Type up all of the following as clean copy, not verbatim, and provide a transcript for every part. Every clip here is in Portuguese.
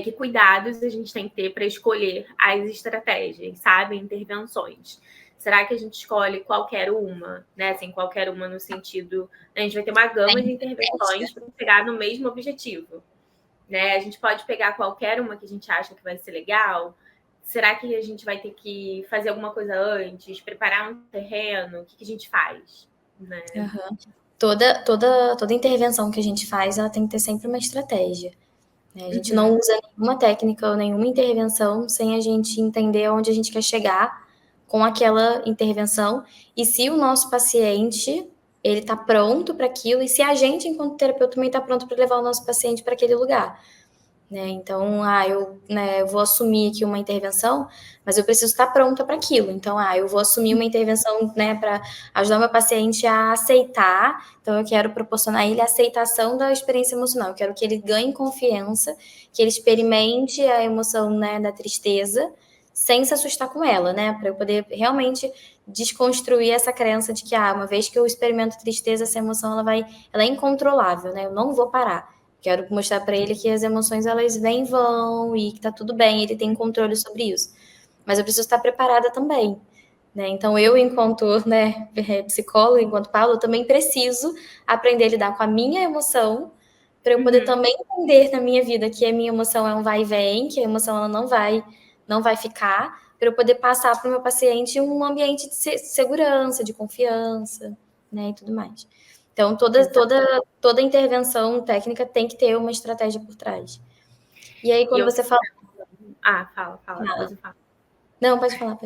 que cuidados a gente tem que ter para escolher as estratégias, sabe? Intervenções. Será que a gente escolhe qualquer uma, né? Assim, qualquer uma no sentido... A gente vai ter uma gama de intervenções para chegar no mesmo objetivo, né? A gente pode pegar qualquer uma que a gente acha que vai ser legal. Será que a gente vai ter que fazer alguma coisa antes, preparar um terreno? O que a gente faz, né? Uhum. Toda intervenção que a gente faz, ela tem que ter sempre uma estratégia. A gente não usa nenhuma técnica ou nenhuma intervenção sem a gente entender onde a gente quer chegar com aquela intervenção e se o nosso paciente ele está pronto para aquilo e se a gente, enquanto terapeuta, também está pronto para levar o nosso paciente para aquele lugar. Né? Então, eu vou assumir aqui uma intervenção, mas eu preciso estar pronta para aquilo. Então, eu vou assumir uma intervenção, né, para ajudar o meu paciente a aceitar. Então, eu quero proporcionar a ele a aceitação da experiência emocional. Eu quero que ele ganhe confiança, que ele experimente a emoção, né, da tristeza, sem se assustar com ela, né? Para eu poder realmente desconstruir essa crença de que, uma vez que eu experimento tristeza, essa emoção ela é incontrolável, né? Eu não vou parar. Quero mostrar para ele que as emoções elas vêm e vão e que tá tudo bem, ele tem controle sobre isso. Mas eu preciso estar preparada também, né? Então eu, enquanto, né, psicóloga, enquanto Paulo, eu também preciso aprender a lidar com a minha emoção para eu poder também entender na minha vida que a minha emoção é um vai e vem, que a emoção ela não vai ficar, para eu poder passar para o meu paciente um ambiente de segurança, de confiança, né, e tudo mais. Então, toda intervenção técnica tem que ter uma estratégia por trás. E aí, quando você fala... Fala, depois eu falo. Não, pode falar.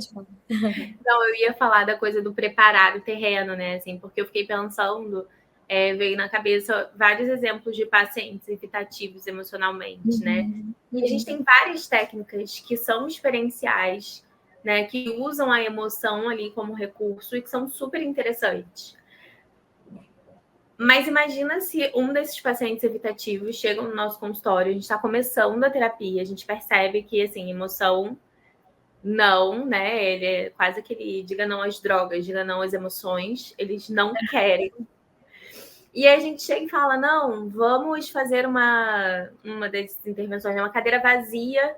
Não, eu ia falar da coisa do preparar o terreno, né, assim, porque eu fiquei pensando, veio na cabeça vários exemplos de pacientes evitativos emocionalmente, né? E a gente tem várias técnicas que são experienciais, né, que usam a emoção ali como recurso e que são super interessantes. Mas imagina se um desses pacientes evitativos chega no nosso consultório, a gente está começando a terapia, a gente percebe que, assim, emoção não, né? Ele é quase aquele diga não às drogas, diga não às emoções, eles não querem. E a gente chega e fala, não, vamos fazer uma dessas intervenções, uma cadeira vazia,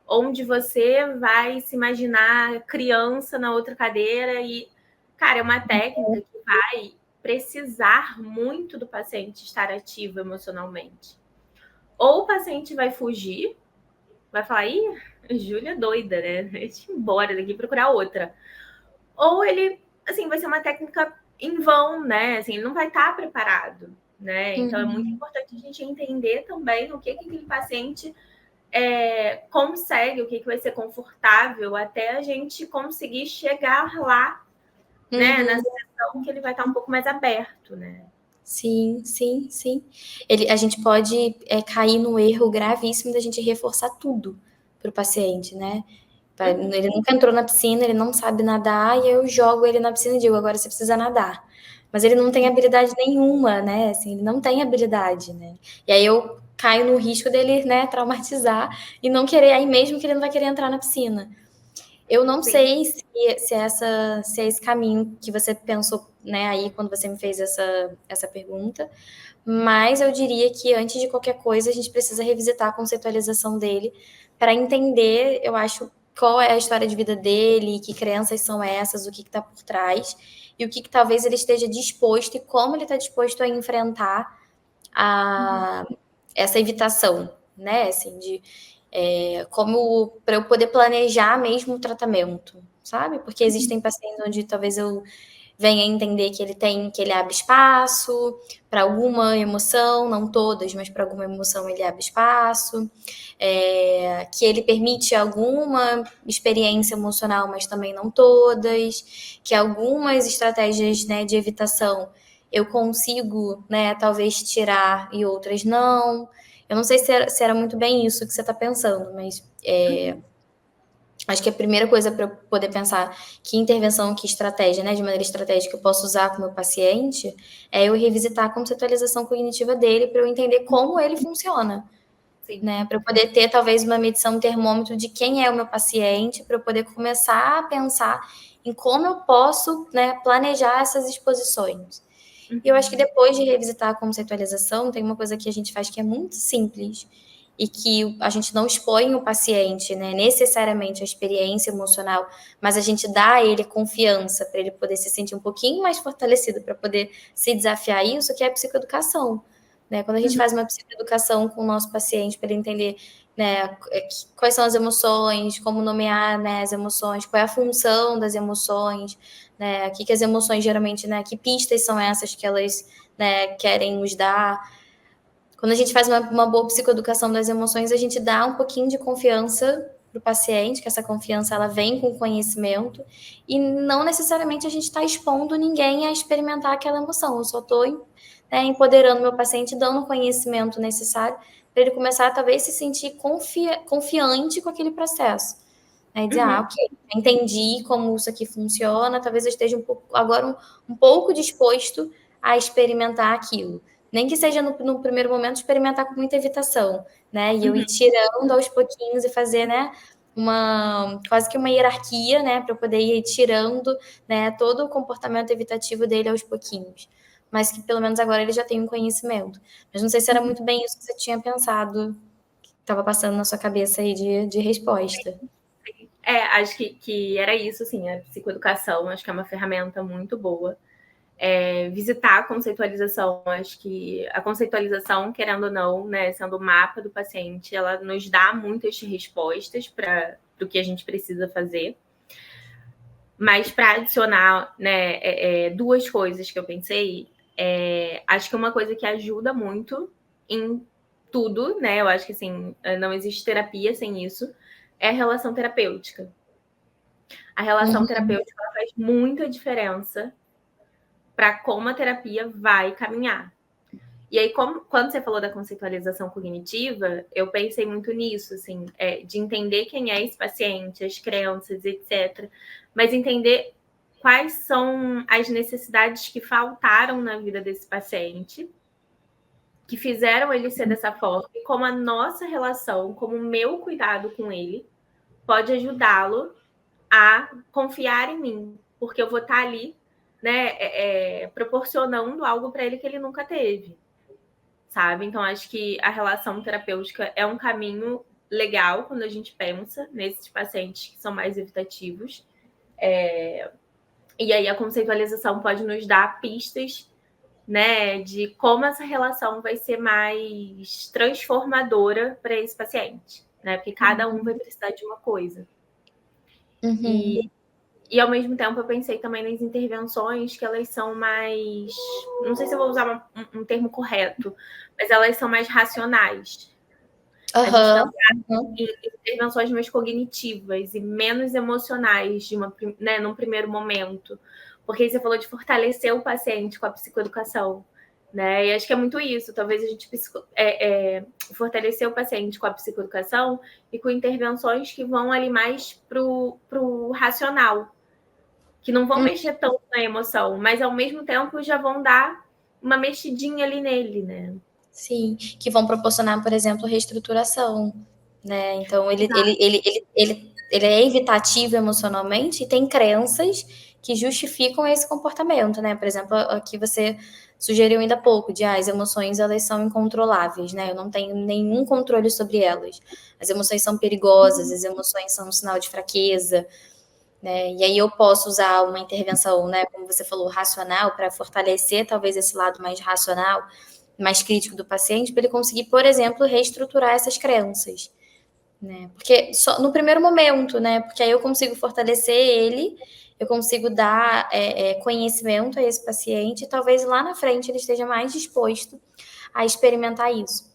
onde você vai se imaginar criança na outra cadeira e, cara, é uma técnica que vai precisar muito do paciente estar ativo emocionalmente. Ou o paciente vai fugir, vai falar, ih, Júlia é doida, né? Deixa eu ir embora daqui e procurar outra. Ou ele, assim, vai ser uma técnica em vão, né? Assim, ele não vai estar preparado, né? Então é muito importante a gente entender também o que aquele paciente consegue, o que vai ser confortável até a gente conseguir chegar lá, né? Na sessão que ele vai estar um pouco mais aberto, né? Sim. A gente pode cair no erro gravíssimo da gente reforçar tudo para o paciente, né? Ele nunca entrou na piscina, ele não sabe nadar, e eu jogo ele na piscina e digo, agora você precisa nadar. Mas ele não tem habilidade nenhuma, né? Assim, ele não tem habilidade, né? E aí eu caio no risco dele, né, traumatizar e não querer, aí mesmo que ele não vai querer entrar na piscina. Eu não sei se é esse caminho que você pensou, né, aí quando você me fez essa pergunta, mas eu diria que antes de qualquer coisa a gente precisa revisitar a conceitualização dele para entender, eu acho, qual é a história de vida dele, que crenças são essas, o que está por trás e o que talvez ele esteja disposto e como ele está disposto a enfrentar essa evitação, né? Assim, como para eu poder planejar mesmo o tratamento, sabe? Porque existem pacientes onde talvez eu venha entender que ele abre espaço para alguma emoção, não todas, mas para alguma emoção ele abre espaço, que ele permite alguma experiência emocional, mas também não todas, que algumas estratégias, né, de evitação eu consigo, né, talvez tirar e outras não. Eu não sei se era muito bem isso que você está pensando, mas acho que a primeira coisa para eu poder pensar que intervenção, que estratégia, né, de maneira estratégica eu posso usar com o meu paciente, é eu revisitar a conceitualização cognitiva dele para eu entender como ele funciona. Né, para eu poder ter talvez uma medição, um termômetro de quem é o meu paciente, para eu poder começar a pensar em como eu posso, né, planejar essas exposições. E eu acho que depois de revisitar a conceitualização, tem uma coisa que a gente faz que é muito simples e que a gente não expõe o paciente, né, necessariamente à experiência emocional, mas a gente dá a ele confiança para ele poder se sentir um pouquinho mais fortalecido para poder se desafiar a isso, que é a psicoeducação. Né? Quando a gente faz uma psicoeducação com o nosso paciente para ele entender, né, quais são as emoções, como nomear, né, as emoções, qual é a função das emoções, né, o que as emoções geralmente, né, que pistas são essas que elas, né, querem nos dar. Quando a gente faz uma boa psicoeducação das emoções, a gente dá um pouquinho de confiança para o paciente, que essa confiança ela vem com conhecimento, e não necessariamente a gente está expondo ninguém a experimentar aquela emoção. Eu só estou, né, empoderando meu paciente, dando o conhecimento necessário para ele começar a talvez se sentir confiante com aquele processo. Aí dizer, ok, entendi como isso aqui funciona, talvez eu esteja agora um pouco disposto a experimentar aquilo. Nem que seja no primeiro momento experimentar com muita evitação, né? E eu ir tirando aos pouquinhos e fazer, né, quase que uma hierarquia, né, para eu poder ir tirando, né, todo o comportamento evitativo dele aos pouquinhos. Mas que pelo menos agora ele já tem um conhecimento. Mas não sei se era muito bem isso que você tinha pensado, que estava passando na sua cabeça aí de resposta. Acho que era isso, assim, a psicoeducação, acho que é uma ferramenta muito boa. Visitar a conceitualização, acho que a conceitualização, querendo ou não, né, sendo o mapa do paciente, ela nos dá muitas respostas para o que a gente precisa fazer. Mas para adicionar, né, duas coisas que eu pensei, acho que uma coisa que ajuda muito em tudo, né, eu acho que assim, não existe terapia sem isso, é a relação terapêutica. A relação terapêutica ela faz muita diferença para como a terapia vai caminhar. E aí, quando você falou da conceitualização cognitiva, eu pensei muito nisso, assim, de entender quem é esse paciente, as crenças, etc. Mas entender quais são as necessidades que faltaram na vida desse paciente, que fizeram ele ser dessa forma, e como a nossa relação, como o meu cuidado com ele, pode ajudá-lo a confiar em mim, porque eu vou estar ali, né, proporcionando algo para ele que ele nunca teve, sabe? Então, acho que a relação terapêutica é um caminho legal quando a gente pensa nesses pacientes que são mais evitativos. E aí a conceitualização pode nos dar pistas, né, de como essa relação vai ser mais transformadora para esse paciente, né? Porque cada um vai precisar de uma coisa. E ao mesmo tempo eu pensei também nas intervenções que elas são mais, não sei se eu vou usar um termo correto, mas elas são mais racionais. A gente pensar em intervenções mais cognitivas e menos emocionais né, num primeiro momento. Porque você falou de fortalecer o paciente com a psicoeducação. Né? E acho que é muito isso. Talvez a gente fortalecer o paciente com a psicoeducação e com intervenções que vão ali mais pro racional, que não vão mexer tanto na emoção, mas ao mesmo tempo já vão dar uma mexidinha ali nele, né? Sim, que vão proporcionar, por exemplo, reestruturação, né? Então, ele é evitativo emocionalmente e tem crenças que justificam esse comportamento, né? Por exemplo, aqui você sugeriu ainda há pouco, de as emoções, elas são incontroláveis, né? Eu não tenho nenhum controle sobre elas. As emoções são perigosas, as emoções são um sinal de fraqueza, né? E aí eu posso usar uma intervenção, né, como você falou, racional, para fortalecer talvez esse lado mais racional, mais crítico do paciente, para ele conseguir, por exemplo, reestruturar essas crenças, né? Porque só no primeiro momento, né? Porque aí eu consigo fortalecer ele, eu consigo dar conhecimento a esse paciente, e talvez lá na frente ele esteja mais disposto a experimentar isso.